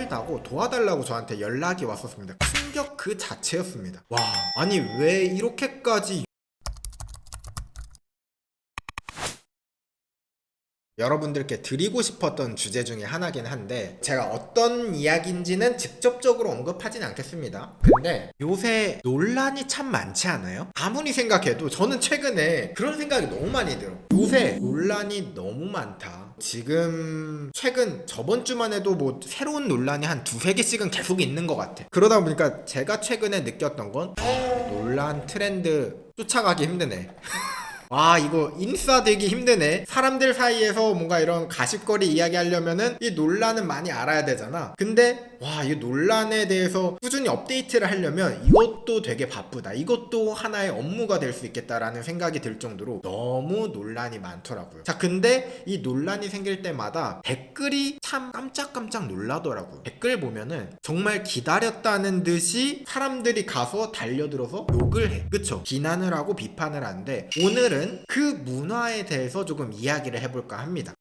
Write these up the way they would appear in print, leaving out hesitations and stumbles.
살다고 도와달라고 저한테 연락이 왔었습니다. 충격 그 자체였습니다. 와, 아니 왜 이렇게까지. 여러분들께 드리고 싶었던 주제 중에 하나긴 한데 제가 어떤 이야기인지는 직접적으로 언급하진 않겠습니다. 근데 요새 논란이 참 많지 않아요? 아무리 생각해도 저는 최근에 그런 생각이 너무 많이 들어. 요새 논란이 너무 많다. 지금 최근 저번 주만 해도 뭐 새로운 논란이 한 두세 개씩은 계속 있는 것 같아. 그러다 보니까 제가 최근에 느꼈던 건 논란 트렌드 쫓아가기 힘드네. 와, 이거 인싸되기 힘드네. 사람들 사이에서 뭔가 이런 가십거리 이야기하려면은 이 논란은 많이 알아야 되잖아. 근데 와, 이 논란에 대해서 꾸준히 업데이트를 하려면 이것도 되게 바쁘다. 이것도 하나의 업무가 될 수 있겠다라는 생각이 들 정도로 너무 논란이 많더라고요. 자, 근데 이 논란이 생길 때마다 댓글이 참 깜짝깜짝 놀라더라고요. 댓글 보면은 정말 기다렸다는 듯이 사람들이 가서 달려들어서 욕을 해. 그쵸? 비난을 하고 비판을 하는데 오늘은 그 문화에 대해서 조금 이야기를 해볼까 합니다.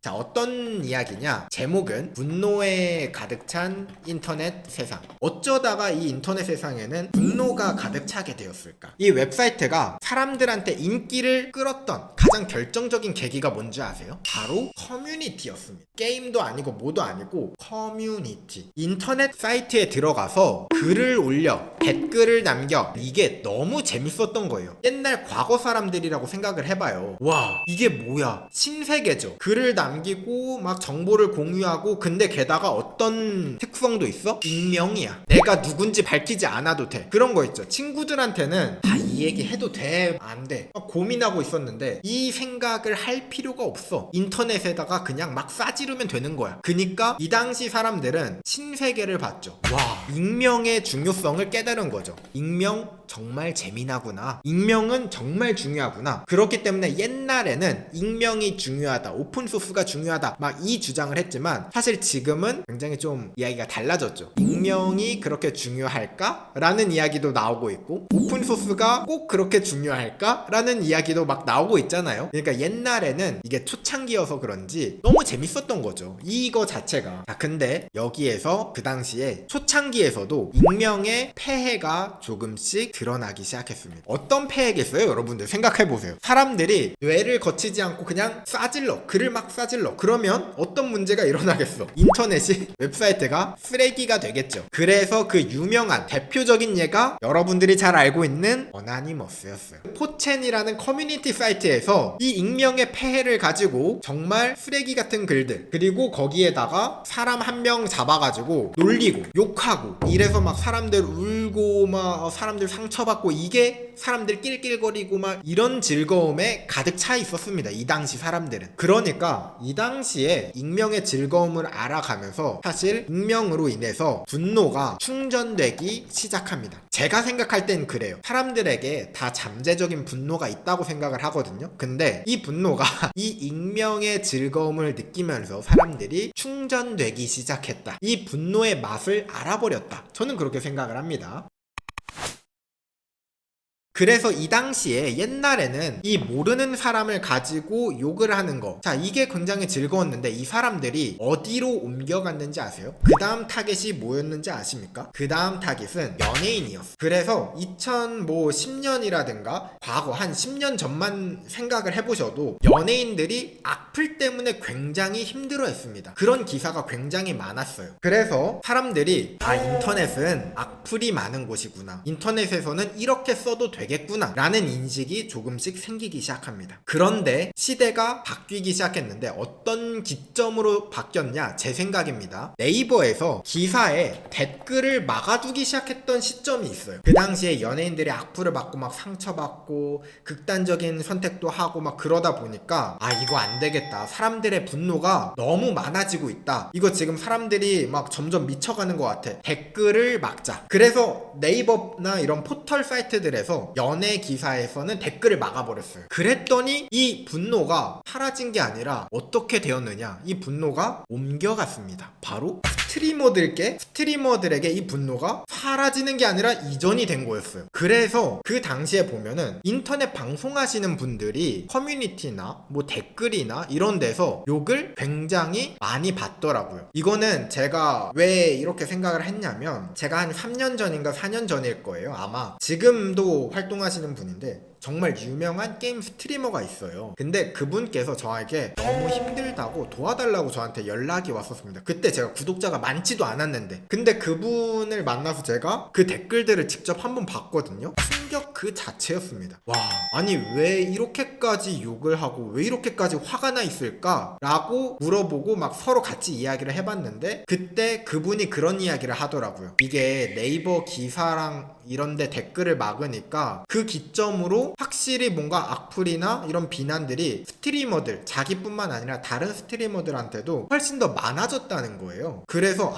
자, 어떤 이야기냐? 제목은 분노에 가득 찬 인터넷 세상. 어쩌다가 이 인터넷 세상에는 분노가 가득 차게 되었을까? 이 웹사이트가 사람들한테 인기를 끌었던 가장 결정적인 계기가 뭔지 아세요? 바로 커뮤니티였습니다. 게임도 아니고 뭐도 아니고 커뮤니티. 인터넷 사이트에 들어가서 글을 올려 댓글을 남겨. 이게 너무 재밌었던 거예요. 옛날 과거 사람들이라고 생각을 해봐요. 와, 이게 뭐야? 신세계죠. 글을 남기고 막 정보를 공유하고, 근데 게다가 어떤 특성도 있어? 익명이야. 내가 누군지 밝히지 않아도 돼. 그런 거 있죠. 친구들한테는 다 이 얘기 해도 돼? 안 돼? 막 고민하고 있었는데 이 생각을 할 필요가 없어. 인터넷에다가 그냥 막 싸지르면 되는 거야. 그니까 이 당시 사람들은 신세계를 봤죠. 와, 익명의 중요성을 깨달은 거죠. 익명 정말 재미나구나. 익명은 정말 중요하구나. 그렇기 때문에 옛날에는 익명이 중요하다, 오픈소스가 중요하다, 막 이 주장을 했지만 사실 지금은 굉장히 좀 이야기가 달라졌죠. 익명이 그렇게 중요할까? 라는 이야기도 나오고 있고, 오픈소스가 꼭 그렇게 중요할까? 라는 이야기도 막 나오고 있잖아요. 그러니까 옛날에는 이게 초창기여서 그런지 너무 재밌었던 거죠, 이거 자체가. 자, 근데 여기에서 그 당시에 초창기에서도 익명의 폐해가 조금씩 드러나기 시작했습니다. 어떤 폐해겠어요? 여러분들 생각해보세요. 사람들이 뇌를 거치지 않고 그냥 싸질러, 글을 막 싸질러. 그러면 어떤 문제가 일어나겠어? 인터넷이, 웹사이트가 쓰레기가 되겠죠. 그래서 그 유명한 대표적인 예가 여러분들이 잘 알고 있는 어나니머스였어요. 포첸이라는 커뮤니티 사이트에서 이 익명의 폐해를 가지고 정말 쓰레기 같은 글들, 그리고 거기에다가 사람 한 명 잡아가지고 놀리고 욕하고 이래서 막 사람들 울고 막 사람들 상처받고, 이게 사람들 낄낄거리고 막 이런 즐거움에 가득 차 있었습니다, 이 당시 사람들은. 그러니까 이 당시에 익명의 즐거움을 알아가면서 사실 익명으로 인해서 분노가 충전되기 시작합니다. 제가 생각할 땐 그래요. 사람들에게 다 잠재적인 분노가 있다고 생각을 하거든요. 근데 이 분노가 이 익명의 즐거움을 느끼면서 사람들이 충전되기 시작했다. 이 분노의 맛을 알아버렸다. 저는 그렇게 생각을 합니다. 그래서 이 당시에 옛날에는 이 모르는 사람을 가지고 욕을 하는 거, 자, 이게 굉장히 즐거웠는데 이 사람들이 어디로 옮겨갔는지 아세요? 그 다음 타겟이 뭐였는지 아십니까? 그 다음 타겟은 연예인이었어. 그래서 2010년이라든가 과거 한 10년 전만 생각을 해보셔도 연예인들이 악플 때문에 굉장히 힘들어했습니다. 그런 기사가 굉장히 많았어요. 그래서 사람들이 인터넷은 악플이 많은 곳이구나, 인터넷에서는 이렇게 써도 되겠구나 라는 인식이 조금씩 생기기 시작합니다. 그런데 시대가 바뀌기 시작했는데 어떤 기점으로 바뀌었냐? 제 생각입니다. 네이버에서 기사에 댓글을 막아두기 시작했던 시점이 있어요. 그 당시에 연예인들이 악플을 받고 막 상처받고 극단적인 선택도 하고 막 그러다 보니까 이거 안 되겠다, 사람들의 분노가 너무 많아지고 있다, 이거 지금 사람들이 막 점점 미쳐가는 것 같아, 댓글을 막자. 그래서 네이버나 이런 포털 사이트들에서 연예 기사에서는 댓글을 막아버렸어요. 그랬더니 이 분노가 사라진 게 아니라 어떻게 되었느냐? 이 분노가 옮겨갔습니다. 바로 스트리머들에게 이 분노가 사라지는 게 아니라 이전이 된 거였어요. 그래서 그 당시에 보면은 인터넷 방송하시는 분들이 커뮤니티나 뭐 댓글이나 이런 데서 욕을 굉장히 많이 받더라고요. 이거는 제가 왜 이렇게 생각을 했냐면, 제가 한 3년 전인가 4년 전일 거예요. 아마 지금도 활동하시는 분인데 정말 유명한 게임 스트리머가 있어요. 근데 그분께서 저에게 너무 힘들다고 도와달라고 저한테 연락이 왔었습니다. 그때 제가 구독자가 많지도 않았는데, 근데 그분을 만나서 제가 그 댓글들을 직접 한번 봤거든요. 충격 그 자체였습니다. 와, 아니 왜 이렇게까지 욕을 하고 왜 이렇게까지 화가 나 있을까? 라고 물어보고 막 서로 같이 이야기를 해봤는데, 그때 그분이 그런 이야기를 하더라고요. 이게 네이버 기사랑 이런데 댓글을 막으니까 그 기점으로 확실히 뭔가 악플이나 이런 비난들이 스트리머들, 자기뿐만 아니라 다른 스트리머들한테도 훨씬 더 많아졌다는 거예요. 그래서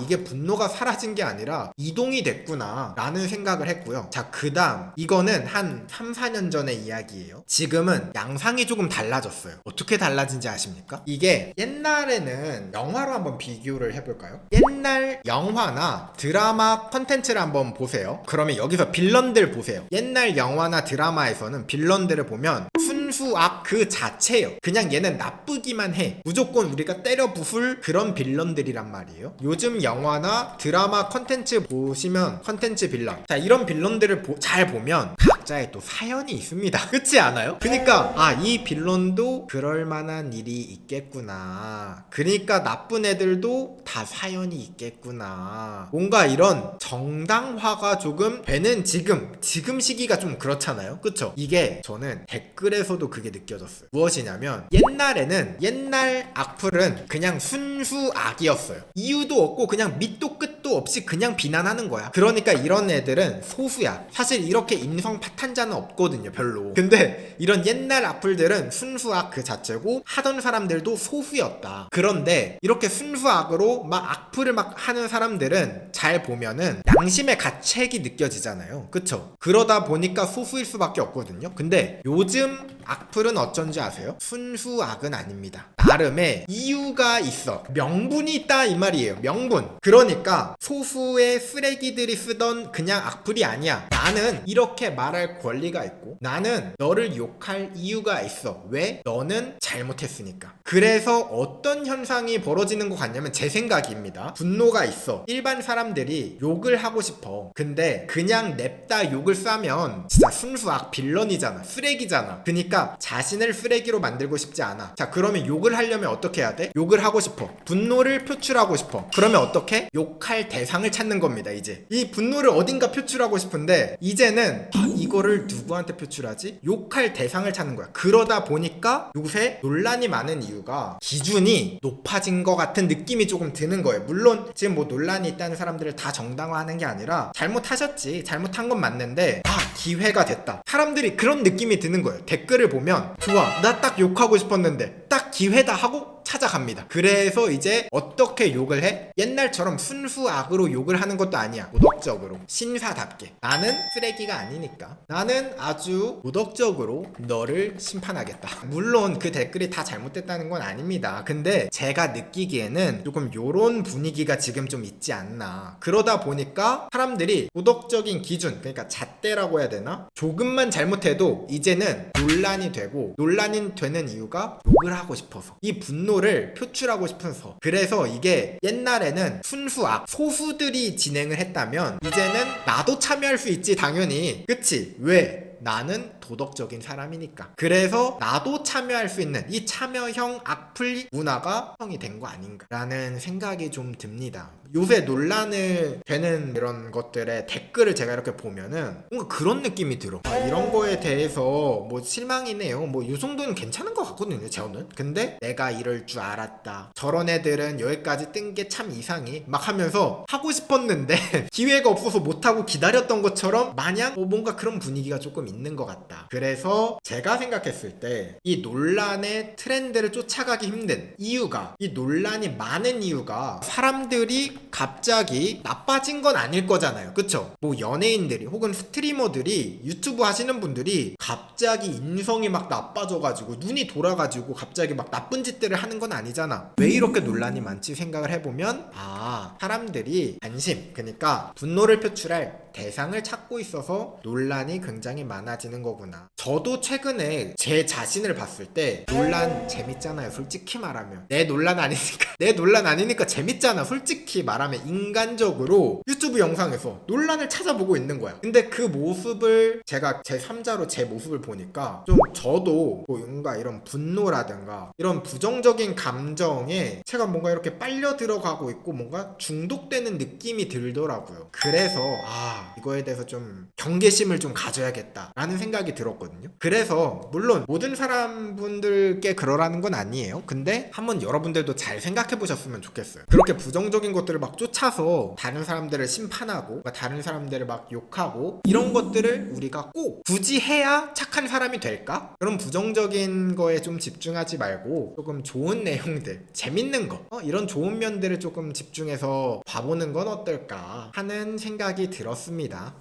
이게 분노가 사라진 게 아니라 이동이 됐구나 라는 생각을 했고요. 자, 그 다음, 이거는 한 3, 4년 전의 이야기예요. 지금은 양상이 조금 달라졌어요. 어떻게 달라진지 아십니까? 이게 옛날에는, 영화로 한번 비교를 해볼까요? 옛날 영화나 드라마 컨텐츠를 한번 보세요. 그러면 여기서 빌런들 보세요. 옛날 영화나 드라마에서는 빌런들을 보면 순수악 그 자체예요. 그냥 얘는 나쁘기만 해. 무조건 우리가 때려 부술 그런 빌런들이란 말이에요. 요즘 영화나 드라마 컨텐츠 보시면 컨텐츠 빌런, 자, 이런 빌런들을 잘 보면 각자의 또 사연이 있습니다. 그렇지 않아요? 그러니까 이 빌런도 그럴 만한 일이 있겠구나. 그러니까 나쁜 애들도 다 사연이 있겠구나. 뭔가 이런 정당화가 조금 되는 지금 시기가 좀 그렇잖아요. 그쵸? 이게 저는 댓글에서도 그게 느껴졌어요. 무엇이냐면, 옛날에는 옛날 악플은 그냥 순수 악이었어요. 이유도 없고 그냥 밑도 끝도 없이 그냥 비난하는 거야. 그러니까 이런 애들은 소수야. 사실 이렇게 인성 파탄자는 없거든요, 별로. 근데 이런 옛날 악플들은 순수 악 그 자체고 하던 사람들도 소수였다. 그런데 이렇게 순수 악으로 막 악플을 막 하는 사람들은 잘 보면은 양심의 가책이 느껴지잖아요. 그쵸? 그러다 보니까 소수일 수밖에 없거든요. 근데 요즘 악플은 어쩐지 아세요? 순수 악은 아닙니다. 나름의 이유가 있어. 명분이 있다 이 말이에요. 명분. 그러니까 소수의 쓰레기들이 쓰던 그냥 악플이 아니야. 나는 이렇게 말할 권리가 있고, 나는 너를 욕할 이유가 있어. 왜? 너는 잘못했으니까. 그래서 어떤 현상이 벌어지는 것 같냐면, 제 생각입니다. 분노가 있어. 일반 사람들이 욕을 하고 싶어. 근데 그냥 냅다 욕을 싸면 진짜 순수악 빌런이잖아. 쓰레기잖아. 그러니까 자신을 쓰레기로 만들고 싶지 않아. 자, 그러면 욕을 하려면 어떻게 해야 돼? 욕을 하고 싶어. 분노를 표출하고 싶어. 그러면 어떻게? 욕할 대상을 찾는 겁니다. 이제 이 분노를 어딘가 표출하고 싶은데, 이제는 이거를 누구한테 표출하지? 욕할 대상을 찾는 거야. 그러다 보니까 요새 논란이 많은 이유가 기준이 높아진 것 같은 느낌이 조금 드는 거예요. 물론 지금 뭐 논란이 있다는 사람들을 다 정당화하는 게 아니라, 잘못하셨지, 잘못한 건 맞는데 기회가 됐다, 사람들이 그런 느낌이 드는 거예요. 댓글을 보면 좋아, 나 딱 욕하고 싶었는데 딱 기회다 하고 찾아갑니다. 그래서 이제 어떻게 욕을 해? 옛날처럼 순수 악으로 욕을 하는 것도 아니야. 도덕적으로, 신사답게. 나는 쓰레기가 아니니까 나는 아주 도덕적으로 너를 심판하겠다. 물론 그 댓글이 다 잘못됐다는 건 아닙니다. 근데 제가 느끼기에는 조금 요런 분위기가 지금 좀 있지 않나. 그러다 보니까 사람들이 도덕적인 기준, 그러니까 잣대라고 해야 되나? 조금만 잘못해도 이제는 논란이 되고, 논란이 되는 이유가 욕을 하고 싶어서, 이 분노를 표출하고 싶어서. 그래서 이게 옛날에는 순수악, 소수들이 진행을 했다면, 이제는 나도 참여할 수 있지 당연히. 그치? 왜? 나는 도덕적인 사람이니까. 그래서 나도 참여할 수 있는 이 참여형 악플 문화가 형이 된 거 아닌가 라는 생각이 좀 듭니다. 요새 논란을 되는 이런 것들의 댓글을 제가 이렇게 보면은 뭔가 그런 느낌이 들어. 이런 거에 대해서 뭐 실망이네요, 뭐 이 정도는 괜찮은 것 같거든요, 저는. 근데 내가 이럴 줄 알았다, 저런 애들은 여기까지 뜬 게 참 이상해 막 하면서 하고 싶었는데 기회가 없어서 못하고 기다렸던 것처럼 마냥 뭔가 그런 분위기가 조금 있는 것 같다. 그래서 제가 생각했을 때 이 논란의 트렌드를 쫓아가기 힘든 이유가, 이 논란이 많은 이유가 사람들이 갑자기 나빠진 건 아닐 거잖아요. 그쵸? 뭐 연예인들이 혹은 스트리머들이 유튜브 하시는 분들이 갑자기 인성이 막 나빠져가지고 눈이 돌아가지고 갑자기 막 나쁜 짓들을 하는 건 아니잖아. 왜 이렇게 논란이 많지 생각을 해보면 사람들이 관심, 그러니까 분노를 표출할 대상을 찾고 있어서 논란이 굉장히 많아지는 거구나. 저도 최근에 제 자신을 봤을 때 논란 재밌잖아요. 솔직히 말하면 내 논란 아니니까 재밌잖아. 솔직히 말하면 인간적으로 유튜브 영상에서 논란을 찾아보고 있는 거야. 근데 그 모습을 제가 제 3자로 제 모습을 보니까 좀 저도 뭔가 이런 분노라든가 이런 부정적인 감정에 제가 뭔가 이렇게 빨려 들어가고 있고 뭔가 중독되는 느낌이 들더라고요. 그래서 이거에 대해서 좀 경계심을 좀 가져야겠다 라는 생각이 들었거든요. 그래서 물론 모든 사람분들께 그러라는 건 아니에요. 근데 한번 여러분들도 잘 생각해 보셨으면 좋겠어요. 그렇게 부정적인 것들을 막 쫓아서 다른 사람들을 심판하고 다른 사람들을 막 욕하고 이런 것들을 우리가 꼭 굳이 해야 착한 사람이 될까? 그런 부정적인 거에 좀 집중하지 말고 조금 좋은 내용들, 재밌는 거, 이런 좋은 면들을 조금 집중해서 봐보는 건 어떨까 하는 생각이 들었습니다.